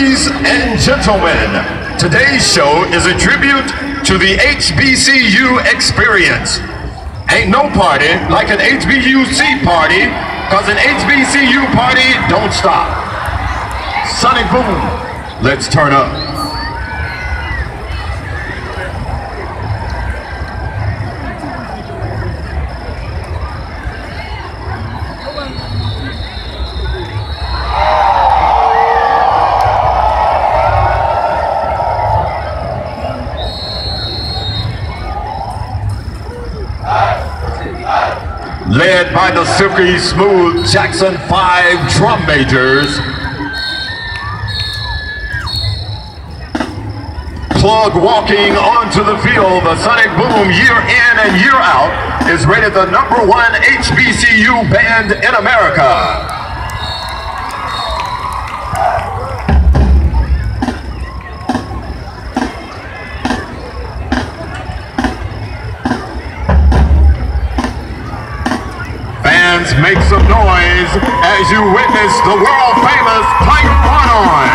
Ladies and gentlemen, today's show is a tribute to the HBCU experience. Ain't no party like an HBUC party, cause an HBCU party don't stop. Sonic Boom, let's turn up. Led by the silky smooth Jackson 5 drum majors, plug walking onto the field, the Sonic Boom year in and year out is rated the #1 HBCU band in America. Make some noise as you witness the world-famous Tiger Run-On.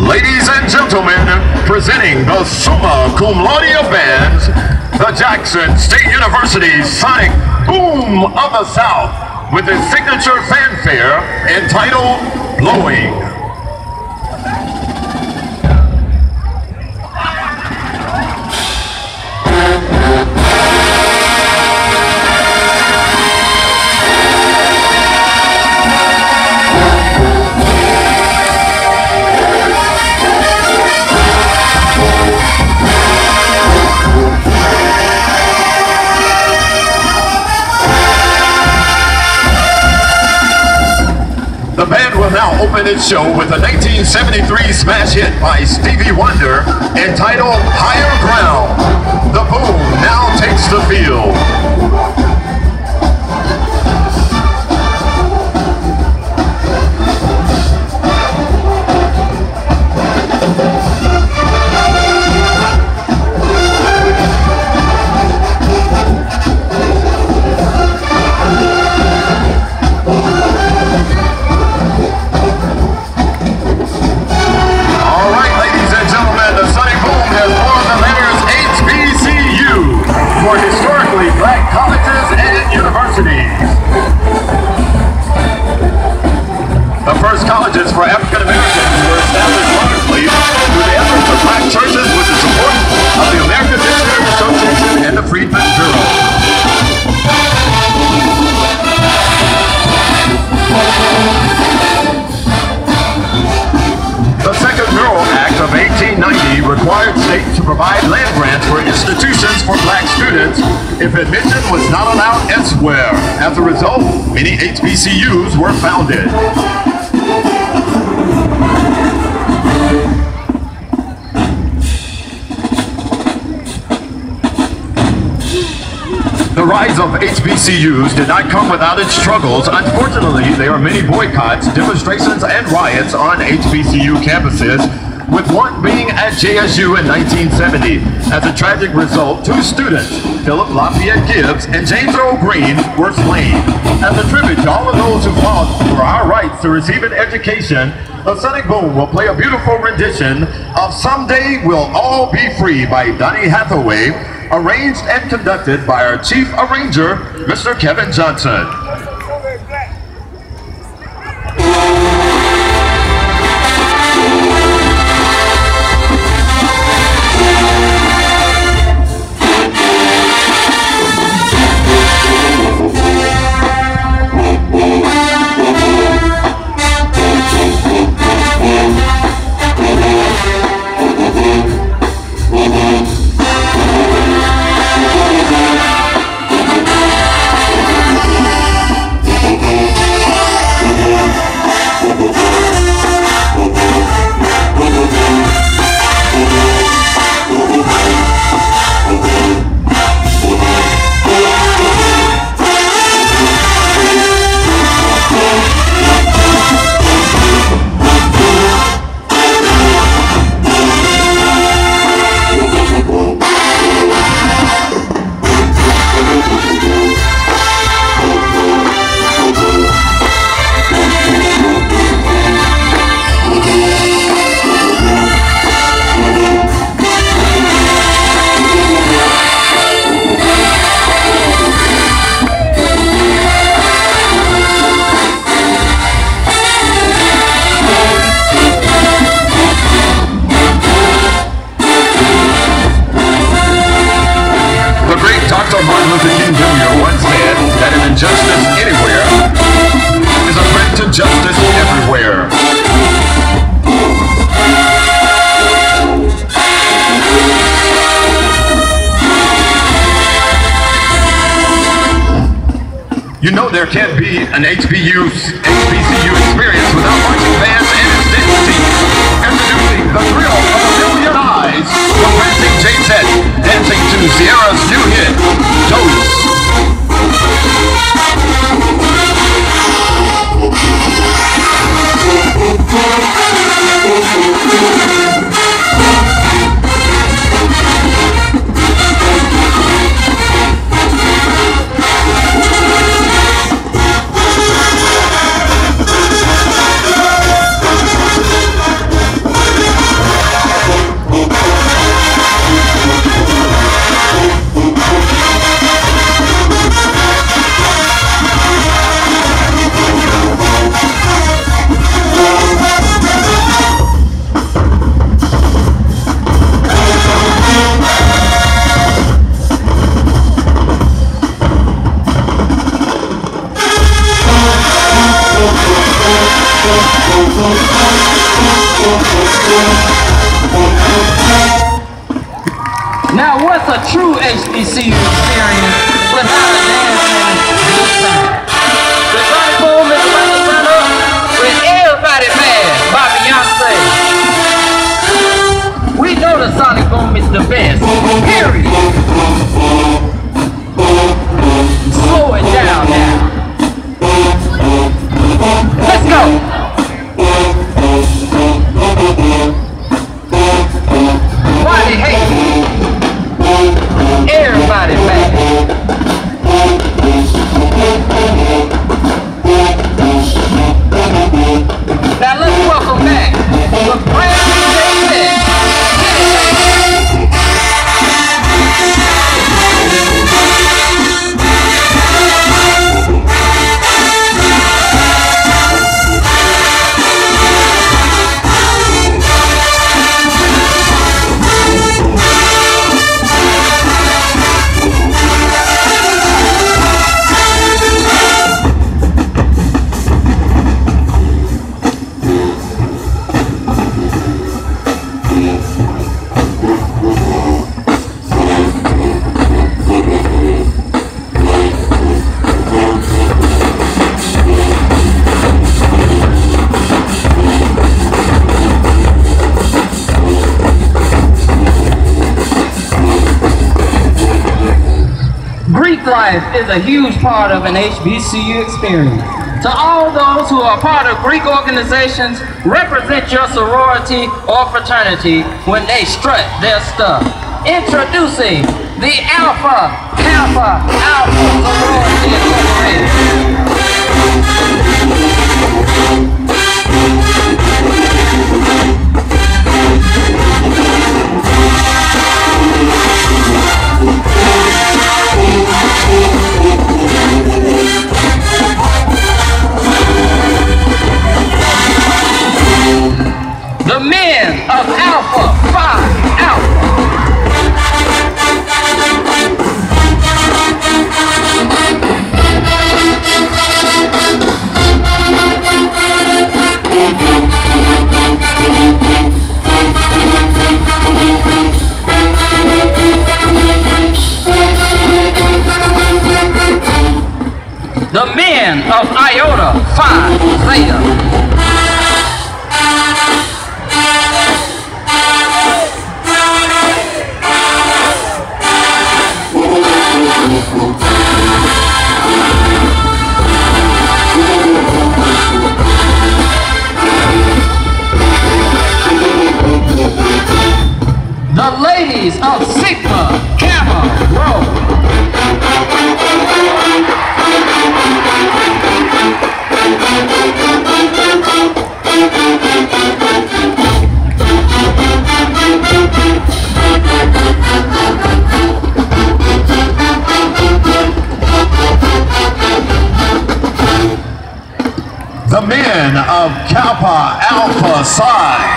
Ladies and gentlemen, presenting the summa cum laude bands, the Jackson State University Sonic Boom of the South, with its signature fanfare entitled Blowing. The band will now open its show with a 1973 smash hit by Stevie Wonder entitled Higher Ground. The Boom now takes the field. The first colleges for African Americans were established largely through the efforts of black churches with the support of the American Missionary Association and the Freedmen's Bureau. The Second Bureau Act of 1890 required states to provide land grants for institutions for black students if admission was not allowed elsewhere. As a result, many HBCUs were founded. The rise of HBCUs did not come without its struggles. Unfortunately, there are many boycotts, demonstrations, and riots on HBCU campuses, with one being at JSU in 1970. As a tragic result, 2 students, Philip Lafayette Gibbs and James Earl Green, were slain. As a tribute to all of those who fought for our rights to receive an education, the Sonic Boom will play a beautiful rendition of Someday We'll All Be Free by Donny Hathaway, arranged and conducted by our chief arranger, Mr. Kevin Johnson. and justice everywhere. You know there can't be an HBCU experience without marching bands and its dignity. Introducing the thrill of a million eyes, romancing JZ, dancing to Sierra's new hit, Toast. Now what's a true HBCU experience without a dance and good time? The Sonic Boom is running up with Everybody Mad by Beyonce. We know the Sonic Boom is the best, period. Slow it down now. Let's go. Why they hate me? Everybody mad. Now let's welcome back the brand new JSU. Greek life is a huge part of an HBCU experience. To all those who are part of Greek organizations, represent your sorority or fraternity when they strut their stuff. Introducing the Alpha Kappa Alpha Sorority Incorporated. The men of Alpha Phi Alpha. The men of Iota Phi Zeta. The ladies of Sigma Gamma Rho. The men of Kappa Alpha Psi.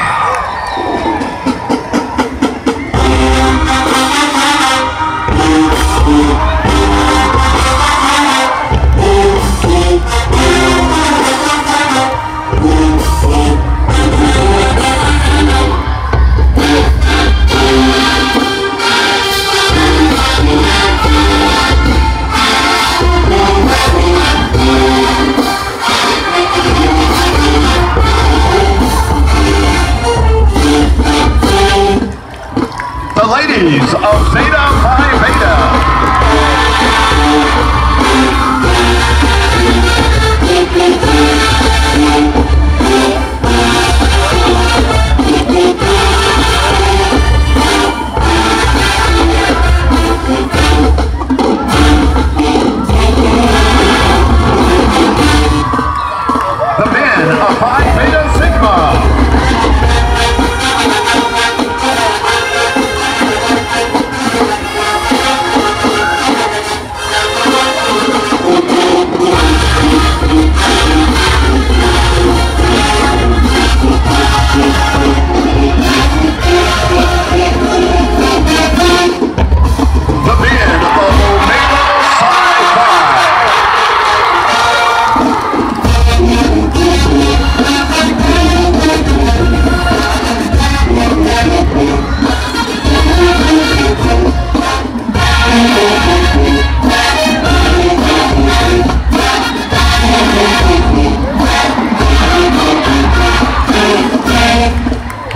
ladies of Zeta Phi Beta. The men of Phi Beta Sigma.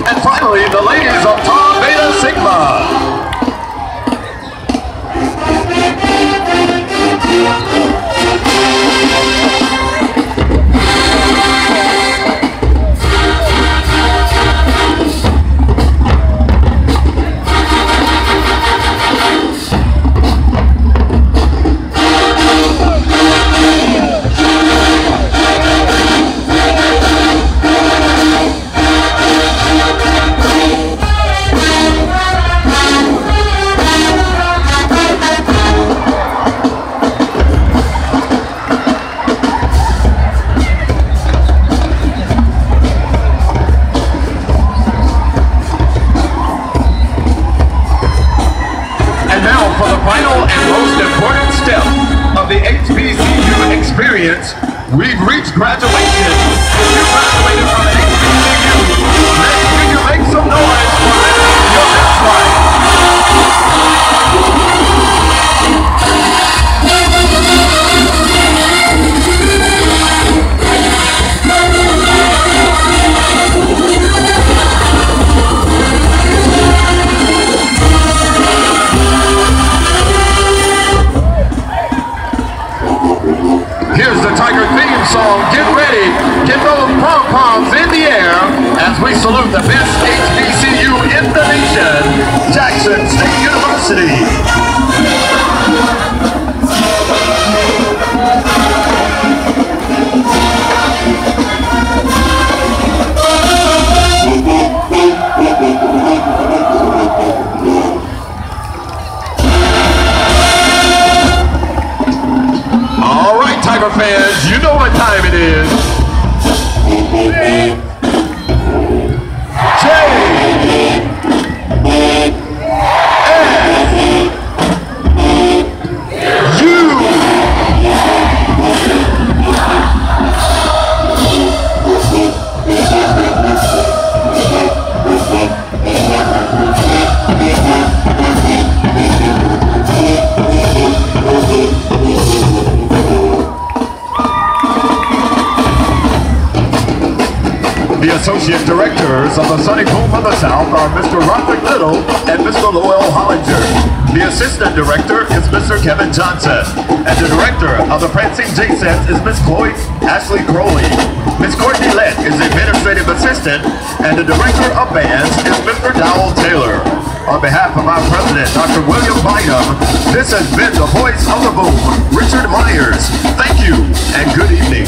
And finally, the ladies of Tau Beta Sigma. For the final and most important step of the HBCU experience, we've reached graduation. If you graduated from an HBCU, let's hear you make some noise for that. That's right. Here's the Tiger theme song. Get ready. Get those pom-poms in the air as we salute the best HBCU in the nation, Jackson State University. All right, Tiger fans, you know what time it is. The Associate Directors of the Sonic Boom of the South are Mr. Roderick Little and Mr. Lowell Hollinger. The Assistant Director is Mr. Kevin Johnson. And the Director of the Prancing J-Sets is Miss Chloe Ashley Crowley. Miss Courtney Lett is the Administrative Assistant, and the Director of Bands is Mr. Dowell Taylor. On behalf of our President, Dr. William Bynum, this has been the voice of the boom, Richard Myers. Thank you, and good evening.